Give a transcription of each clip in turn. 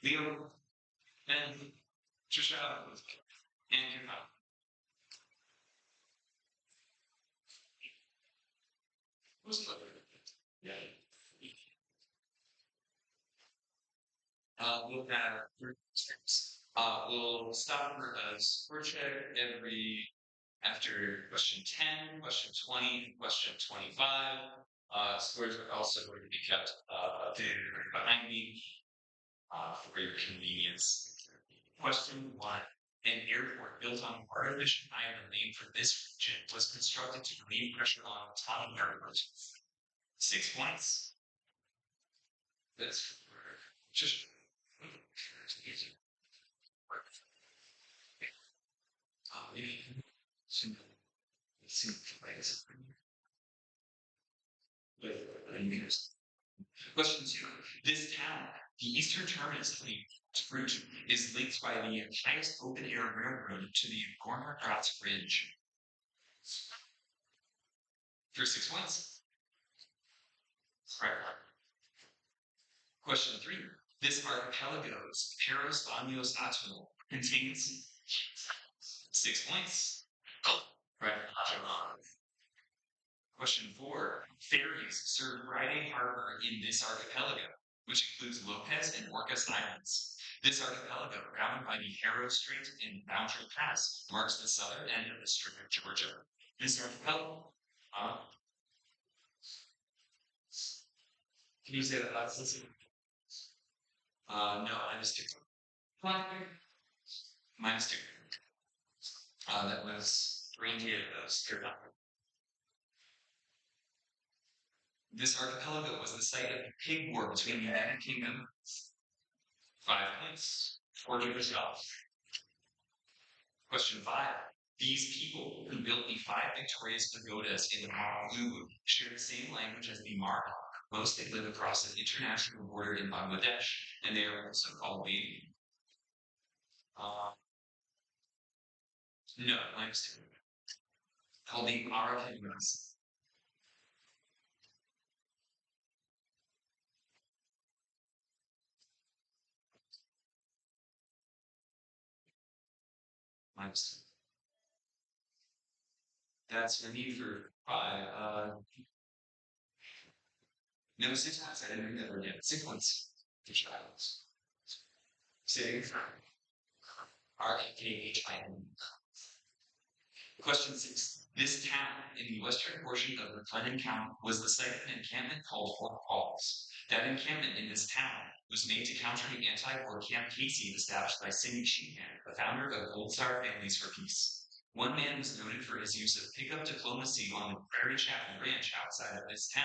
Leo and Trisha and your who's the yeah. We'll have three steps. We'll stop for a score check every after question 10, question 20, question 25. Scores are also going to be kept updated right behind me for your convenience. Question 1. An airport built on artificial island named for this region was constructed to relieve pressure on top of airport. 6 points. That's just easy. Maybe some ways. Question 2. This town, the eastern terminus of the route, is linked by the highest open air railroad to the Gorner Gratz Ridge. For 6 points. Right. Question 3. This archipelago's Peros Banyos Atoll contains 6 points. Right. Question 4. Ferries serve Friday Harbor in this archipelago, which includes Lopez and Orcas Islands. This archipelago, bounded by the Harrow Strait and Boundary Pass, marks the southern end of the Strait of Georgia. This archipelago. Can you say that last listen? No, I missed it. Minus 2. That was reindeer. That was third number. This archipelago was the site of the pig war between the United Kingdom. 5 points. 40%. Question 5. These people who built the 5 victorious pagodas in the Maru share the same language as the Marhawk. Most they live across the international border in Bangladesh, and they are also called the no, minus 2. Called the Arakangas. Minus 2. That's for me for 5. No, 6 points. I didn't read that yet. 6 points. For child. 6. RKHIN. Question 6. This town in the western portion of McLennan County was the site of an encampment called Fort Falls. That encampment in this town was made to counter the anti-war Camp Casey established by Sidney Sheehan, the founder of Gold Star Families for Peace. One man was noted for his use of pickup diplomacy on the Prairie Chapel Ranch outside of this town,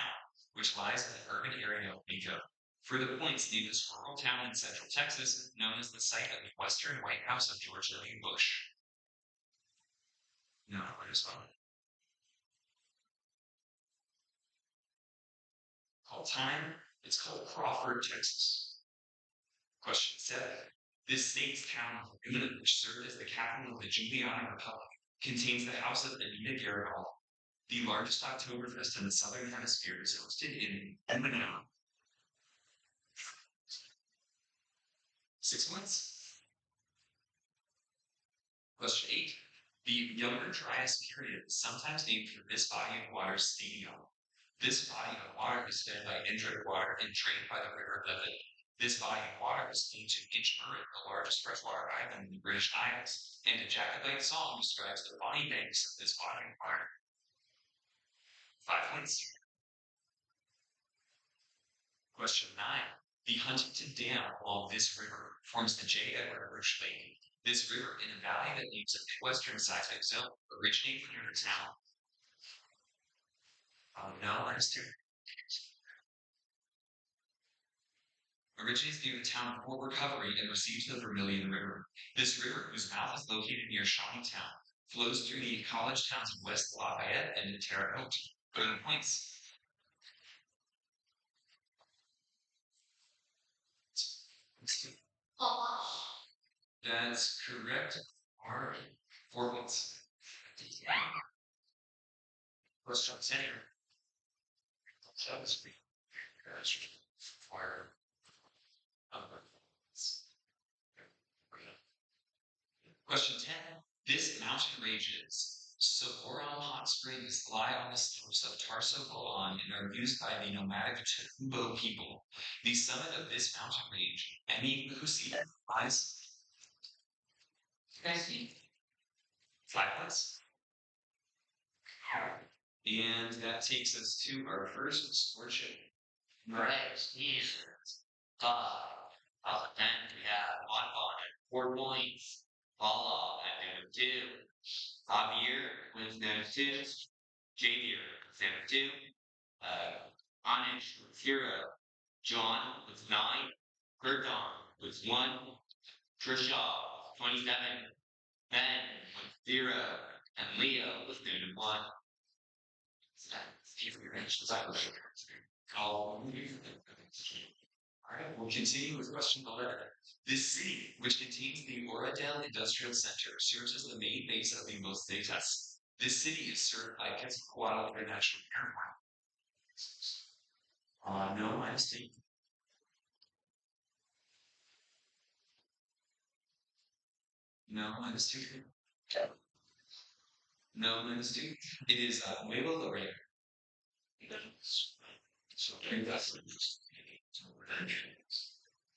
which lies in the urban area of Waco. For the points, name this rural town in central Texas, known as the site of the Western White House of George W. Bush. No, I just found it. Called time. It's called Crawford, Texas. Question 7. This state's town, which served as the capital of the Juliana Republic, contains the house of Anita Garibaldi. The largest Oktoberfest in the Southern Hemisphere is hosted in Eminem. 6 points. Question 8. The Younger Dryas period is sometimes named for this body of water stadium. This body of water is fed by indirect water and drained by the River Levy. This body of water is named to Inchmurray, the largest freshwater island in the British Isles, and a Jacobite song describes the bonny banks of this body of water. 5 points. Question 9. The Huntington Dam along this river forms the J. Edward Bush Lake. This river in a valley that leaves a Midwestern seismic zone originates near the town. No, minus 2. Originates near the town of Fort Recovery and receives the Vermilion River. This river, whose mouth is located near Shawneetown, flows through the college towns of West Lafayette and Terre Haute. 30 points. That's correct. All right. 4 points. Question 10 here. Fire. mountain ranges. Soboron hot springs lie on the slopes of Tarso Golan and are used by the nomadic Tubo people. The summit of this mountain range, Emi Kusi, lies. Flatlands. And that takes us to our first scorching. Right, Jesus. Then we have Monbon at 4 points. Paula at -2. Javier with -2. Javier with -2. Anish with 0. John with 9. Gurdon with 1. Trisha with 27. Ben with 0. And Leo with -1. Alright, we'll continue with question 11. This city, which contains the Oradell Industrial Center, serves as the main base of the Mosaic test. This city is served by Quetzalcoatl International Airport. No, I see. No, -2. No, -2. It is Nuevo Laredo.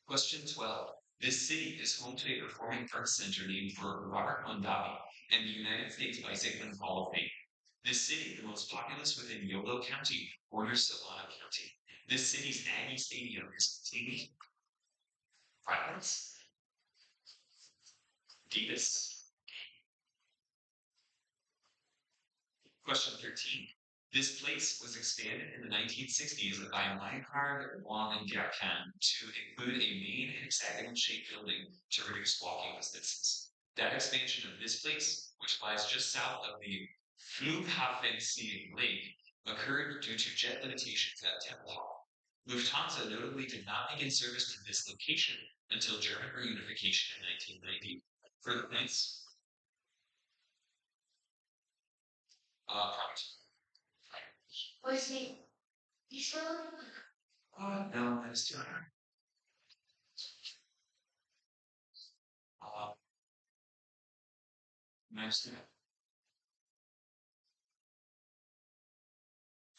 Question 12. This city is home to a performing arts center named for Robert Mondavi and the United States Bicycling Hall of Fame. This city, the most populous within Yolo County, borders Solano County. This city's Aggie Stadium is contained. Violence. Davis. Question 13. This place was expanded in the 1960s by Minecart, Wong, and Gakhan to include a main hexagonal-shaped building to reduce walking distances. That expansion of this place, which lies just south of the Flughafensee Lake, occurred due to jet limitations at Temple Hall. Lufthansa notably did not begin service to this location until German reunification in 1990. For the points, prompt. What's he? You still no, -2. -2.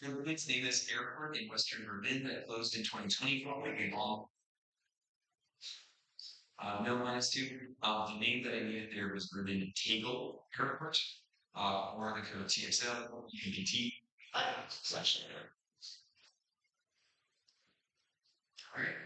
Philippines named this airport in Western Berlin that closed in 2020 following a long. No, -2. The name that I needed there was Berlin Tegel Airport, or the code TXL, UBT. Slash there. Alright.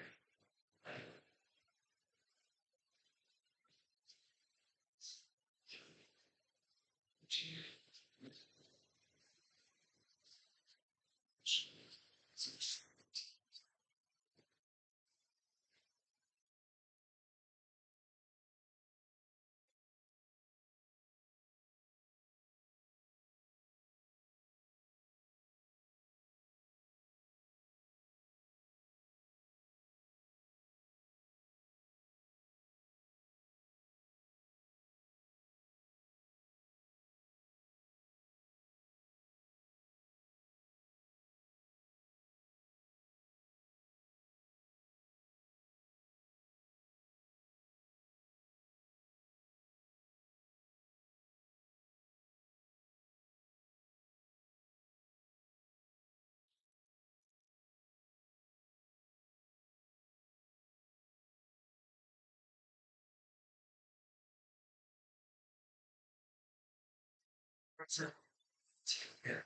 Yeah.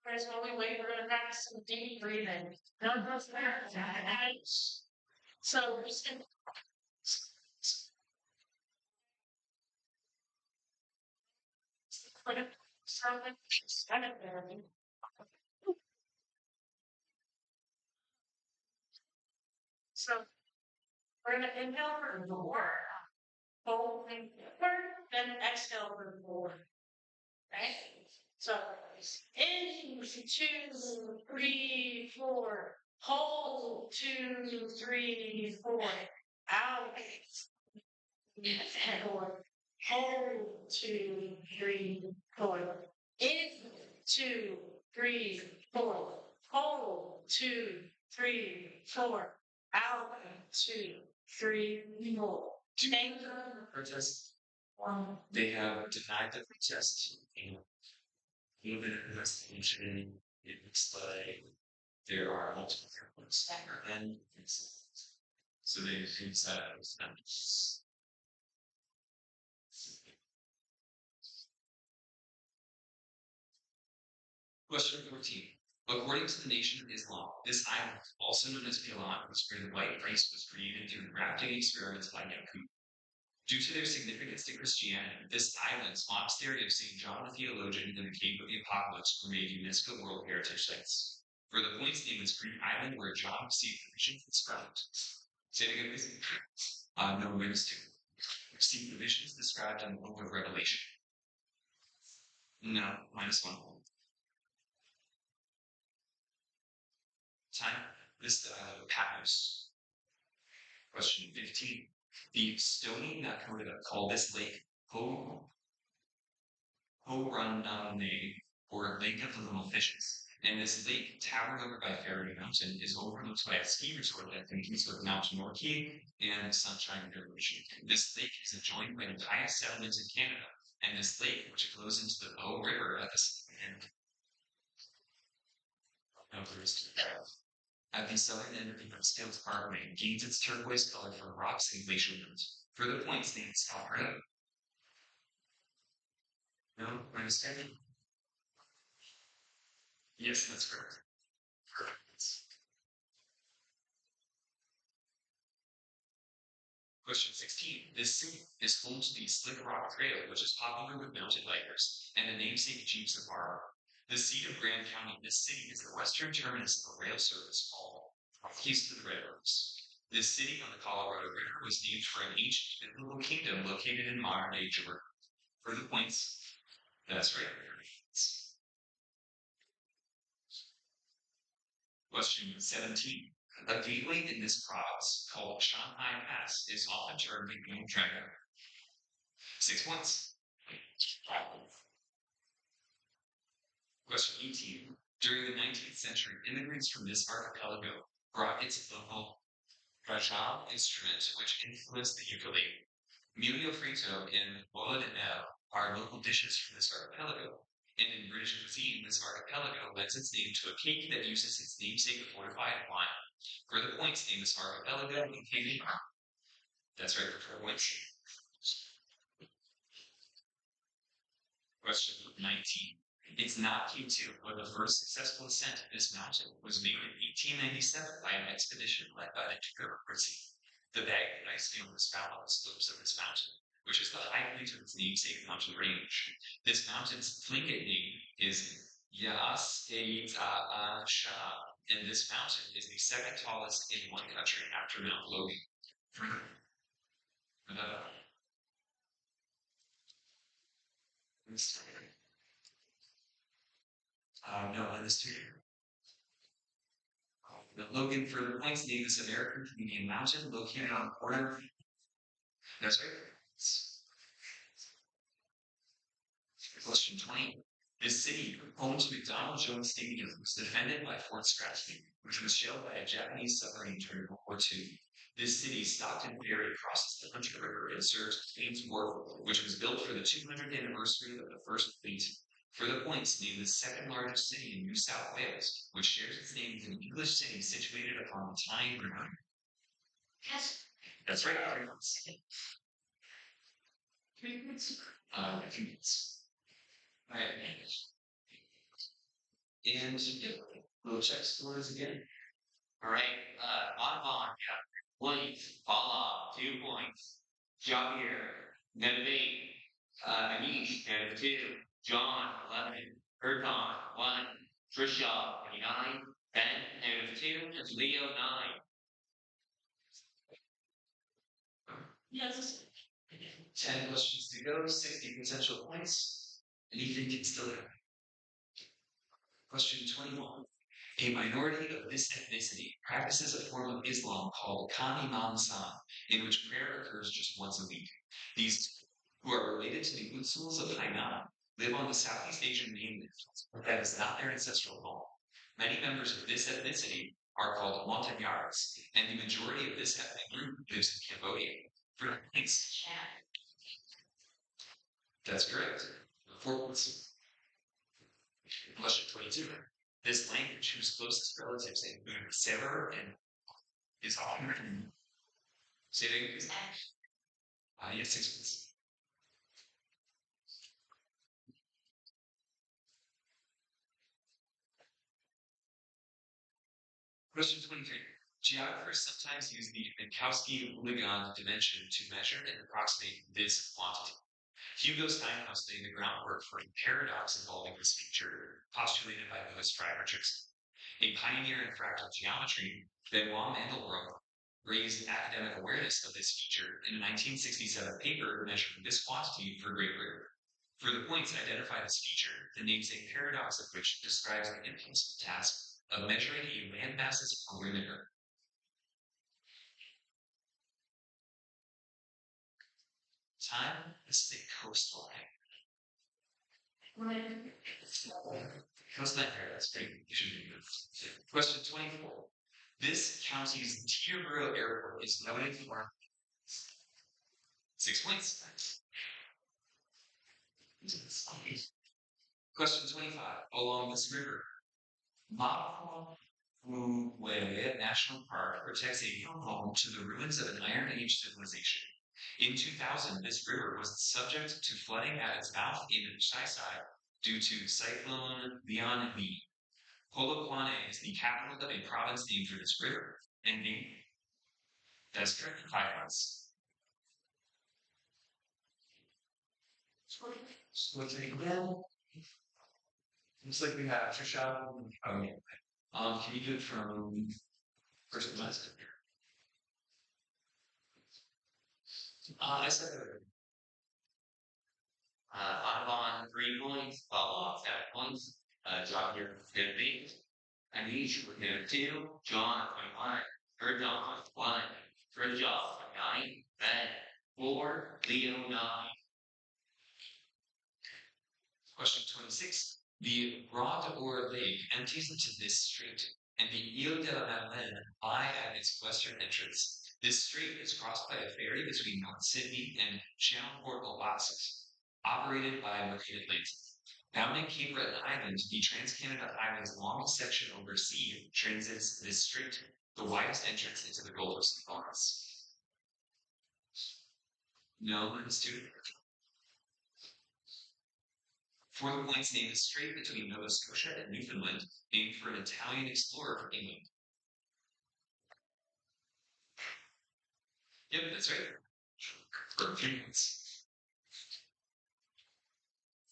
Whereas while we wait, we're going to practice some deep breathing. So so we're going to inhale for 4, hold and 4, then exhale for 4. Right? So in 2, 3, 4. Hold 2, 3, 4. Out. Exhale. Hold 2, 3, 4. In 2, 3, 4. Hold 2, 3, 4. Out 2, 3, 4. Thank you. Protest. They have denied the protest and a little bit of investigation. It looks like there are multiple components and so they use that as Question 14. According to the Nation of Islam, this island, also known as Pilan, was where the white rice was created through grafting experiments by Yakub. Due to their significance to Christianity, this island's monastery of St. John the Theologian and the Cave of the Apocalypse were made UNESCO World Heritage Sites. For the point's name is Green Island, where John received the vision described. Say it again, please. No, -2. Received the visions described in the book of Revelation. No, -1. Time. This Patmos. Question 15. The Stony Nakoda call this lake Ho Horanane, or Lake of the Little Fishes. And this lake, towered over by Fairy Mountain, is overlooked by a ski resort that competes with Mount Norkie and Sunshine Village. This lake is adjoined by the highest settlements in Canada, and this lake, which flows into the Bow River at the southern end of the at the southern end of the Upscales Parkway, gains its turquoise color from rocks and glacial mountains. Further points named Alberta. No, my mistake. Yes, that's correct. Perfect. Question 16. This city is home to the Slick Rock Trail, which is popular with mountain bikers, and the namesake Jeep Safari. The seat of Grand County, this city is the western terminus of a rail service called East of the Railroads. This city on the Colorado River was named for an ancient biblical kingdom located in modern-day Georgia. Further points. That's right. Question 17. A gateway in this province, called Shanghai Pass, is often termed the Green Dragon. 6 points. Question 18. During the 19th century, immigrants from this archipelago brought its local Rajab instrument, which influenced the ukulele. Mulio frito and bola de mer are local dishes from this archipelago. And in British cuisine, this archipelago lends its name to a cake that uses its namesake of fortified wine. For the points, name this archipelago and cake. That's right for 4 points. Question 19. It's not Q2, but the first successful ascent of this mountain was made in 1897 by an expedition led by the Duke of Ritzy. The bag of ice field was found on the slopes of this mountain, which is the high point of its namesake mountain range. This mountain's Tlingit name is Sha, and this mountain is the second tallest in one country after Mount Logan. No, on this two. The Logan for the points name is American Canadian mountain located on the border. That's right. Question 20. This city, home to McDonald Jones Stadium, was defended by Fort Scratchy, which was shelled by a Japanese submarine during World War II. This city, Stockton Ferry, crosses the Hunter River and serves Queen's Wharf, which was built for the 200th anniversary of the First Fleet. For the points, name the second largest city in New South Wales, which shares its name with an English city situated upon the Tyne River. Yes. That's right. 3 points. 3 points. 2 points. All right. And we'll check scores again. All right. Audubon, yeah. Points. Paula, 2 points. Javier, -8. Anish, -2. John, 11. Erkan, 1. Trisha, 29. Ben, -2. And Leo, 9. Yes. 10 questions to go, 60 potential points. Anything can still happen. Question 21. A minority of this ethnicity practices a form of Islam called Kani Mansan, in which prayer occurs just once a week. These, who are related to the Utsuls of Hainan, live on the Southeast Asian mainland, but that is not their ancestral home. Many members of this ethnicity are called Montagnards, and the majority of this ethnic group lives in Cambodia. For instance, that's correct. 4 points. Question 22. This language, whose closest relatives include Sever and is often say it again, please. Yes, 6 points. Question 23. Geographers sometimes use the Minkowski-Lagrange dimension to measure and approximate this quantity. Hugo Steinhaus laid the groundwork for a paradox involving this feature, postulated by Louis Freiberg. A pioneer in fractal geometry, Benoit Mandelbrot raised academic awareness of this feature in a 1967 paper measuring this quantity for Great Britain. For the points identify this feature, the namesake paradox of which describes the impossible task of measuring a landmass's perimeter. Time is the coastline. Coastline paradox, pretty good. Question 24. This county's Teterboro Airport is noted for 6 points. Question 25. Along this river, Mapuwe National Park protects a new home to the ruins of an Iron Age civilization. In 2000, this river was subject to flooding at its mouth in Shisai due to Cyclone Leon Lee. Polokwane is the capital of a province named for this river, and named that's correct. 5 points. Looks like we have Trisha. Okay. Can you do it from first to last? I said Audubon 3 points, Paula 7 points, John here 15. Anish with 2, John 21, John 1, Trisha 9, Ben 4, Leo 9. Question 26. The Broad or Lake empties into this strait, and the Ile de la Madeleine lie at its western entrance. This strait is crossed by a ferry between North Sydney and Chelmsford, Alaska, operated by Marine Atlantic. Bounding Cape Breton Island, the Trans-Canada Highway's longest section over sea transits this strait, the widest entrance into the Gulf of St. Lawrence. No, student. For the points, name the strait between Nova Scotia and Newfoundland, named for an Italian explorer from England. Yep, that's right. For a few points.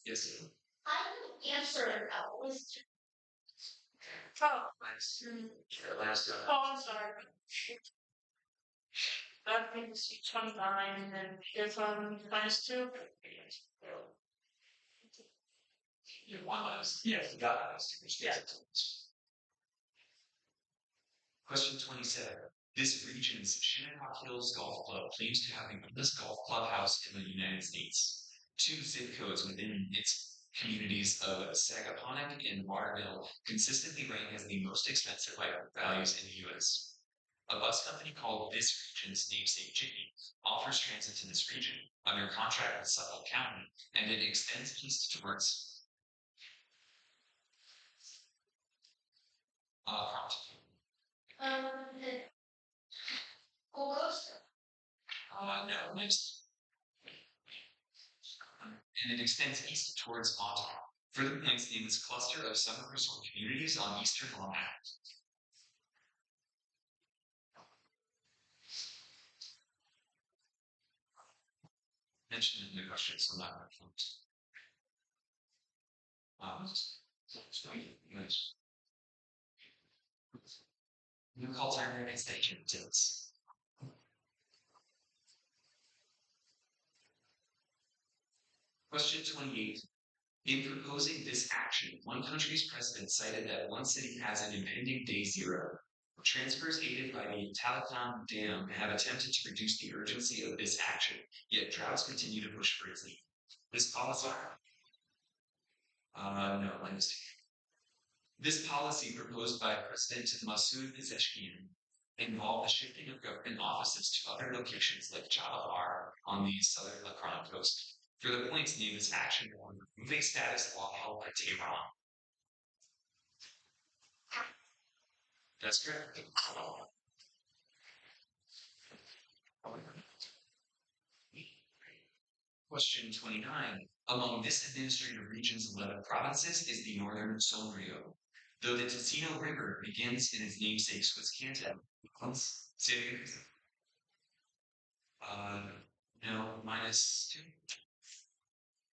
Yes. I didn't answer a list. Oh, Last oh, I'm sorry. That means 29, and then if I'm -2. one last. Yes, you got last. Yeah. Question 27. This region's Shinnecock Hills Golf Club claims to have the oldest golf clubhouse in the United States. 2 zip codes within its communities of Sagaponack and Waterville consistently rank as the most expensive life values in the U.S. A bus company called this region's namesake Jiggy offers transit to this region under contract with Suffolk County, and it extends east towards prompt. No, next. And it extends east towards Ottawa. For the points, name this cluster of summer resort communities on eastern Long Island. Mentioned in the question, so not my point. Nice. New call time station tilts. Question 28. In proposing this action, one country's president cited that one city has an impending day zero. Transfers aided by the Talakan Dam have attempted to reduce the urgency of this action, yet droughts continue to push for its lead. This policy, no, minus two. This policy proposed by President Masoud Pezeshkian involved the shifting of government offices to other locations like Chabahar on the southern Lebanon coast. For the points, name this action on moving status law held by Tehran. That's correct. Question 29. Among this administrative region's 11 provinces is the northern Sonrio. Though the Ticino River begins in its namesake Swiss canton. Say it again. No, minus two.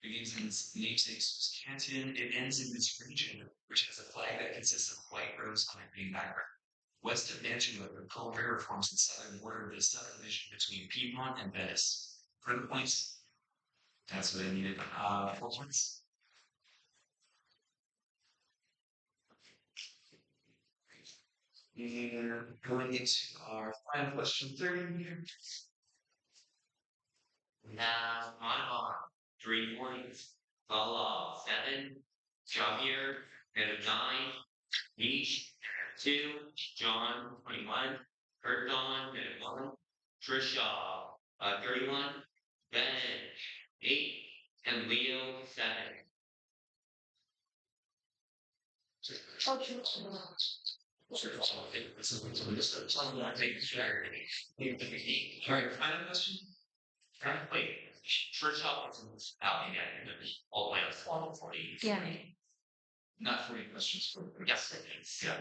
Begins in its namesake Swiss canton. It ends in this region, which has a flag that consists of white rose on a green background. West of Mantua, the Pearl River forms the southern border of the subdivision between Piedmont and Venice. For the points, that's what I needed. 4 points. And going into our final question 30 here. Now, on 3 points. Bala 7, Javier, get a 9, each 2, John 21, Kurton, get a 1, Trisha 31, Ben 8, and Leo 7. Alright, final question. Wait, Trisha is out again, all the way up to 40. Yeah. Not 40 questions for Yes, it is. Yeah.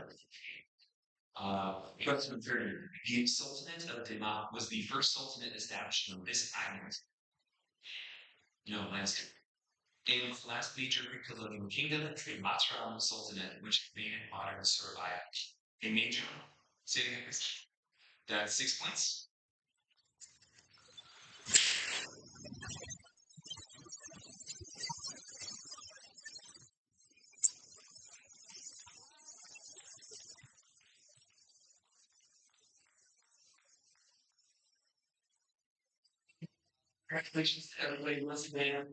Question 30. The Sultanate of Dima was the first sultanate established on this island. No, minus two. In the last major Greek-colonial kingdom, the Matram Sultanate, which made it modern Serbia. A major, say it again, please. That's 6 points. Congratulations to everybody listening.